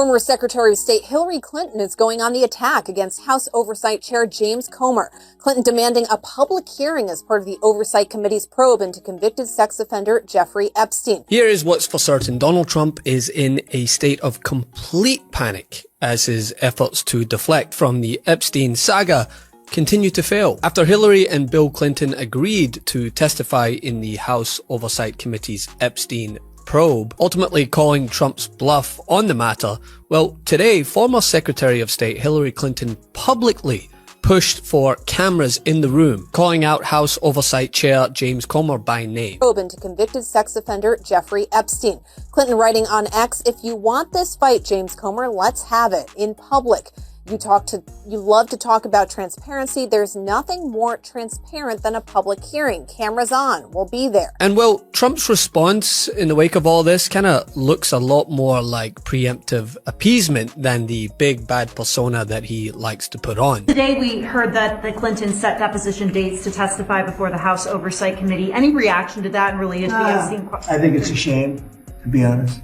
Former Secretary of State Hillary Clinton is going on the attack against House Oversight Chair James Comer. Clinton demanding a public hearing as part of the Oversight Committee's probe into convicted sex offender Jeffrey Epstein. Here is what's for certain. Donald Trump is in a state of complete panic as his efforts to deflect from the Epstein saga continue to fail. After Hillary and Bill Clinton agreed to testify in the House Oversight Committee's Epstein probe, ultimately calling Trump's bluff on the matter, well, today, former Secretary of State Hillary Clinton publicly pushed for cameras in the room, calling out House Oversight Chair James Comer by name. Probe into convicted sex offender Jeffrey Epstein. Clinton writing on X, "If you want this fight, James Comer, let's have it in public. You love to talk about transparency. There's nothing more transparent than a public hearing. Cameras on. We'll be there." And well, Trump's response in the wake of all this kind of looks a lot more like preemptive appeasement than the big bad persona that he likes to put on. Today we heard that the Clintons set deposition dates to testify before the House Oversight Committee. Any reaction to that related to the Epstein question? I think it's a shame, to be honest.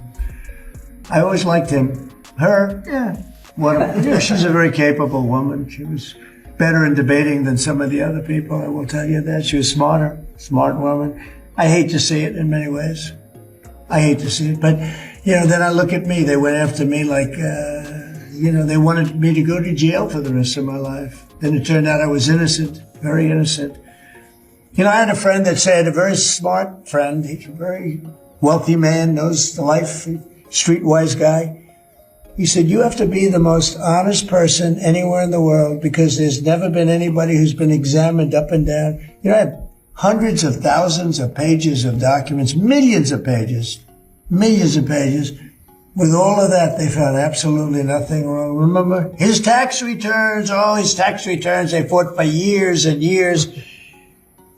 I always liked him. Her, yeah. She's a very capable woman. She was better in debating than some of the other people, I will tell you that. She was smart woman. I hate to see it in many ways. I hate to see it. But, then I look at me. They went after me like, they wanted me to go to jail for the rest of my life. Then it turned out I was innocent, very innocent. I had a friend that said, a very smart friend, he's a very wealthy man, knows the life, streetwise guy. He said, you have to be the most honest person anywhere in the world because there's never been anybody who's been examined up and down. I have hundreds of thousands of pages of documents, millions of pages. With all of that, they found absolutely nothing wrong. Remember, his tax returns, they fought for years and years.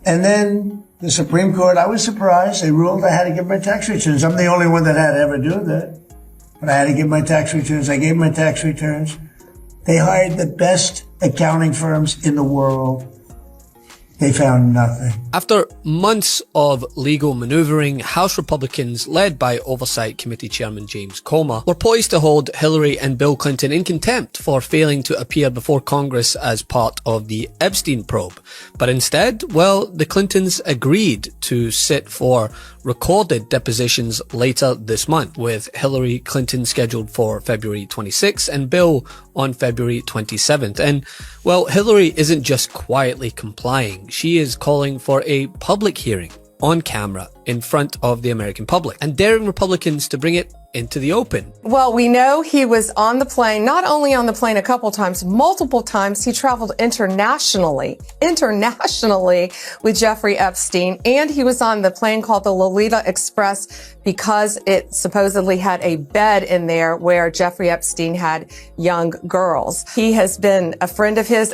And then the Supreme Court, I was surprised, they ruled I had to give my tax returns. I'm the only one that had to ever do that. But I had to give my tax returns. I gave my tax returns. They hired the best accounting firms in the world. They found nothing. After months of legal maneuvering, House Republicans, led by Oversight Committee Chairman James Comer, were poised to hold Hillary and Bill Clinton in contempt for failing to appear before Congress as part of the Epstein probe. But instead, well, the Clintons agreed to sit for recorded depositions later this month, with Hillary Clinton scheduled for February 26th and Bill on February 27th. And, well, Hillary isn't just quietly complying. She is calling for a public hearing on camera in front of the American public and daring Republicans to bring it into the open. Well, we know he was on the plane, not only on the plane a couple times, multiple times. He traveled internationally with Jeffrey Epstein, and he was on the plane called the Lolita Express because it supposedly had a bed in there where Jeffrey Epstein had young girls. He has been a friend of his,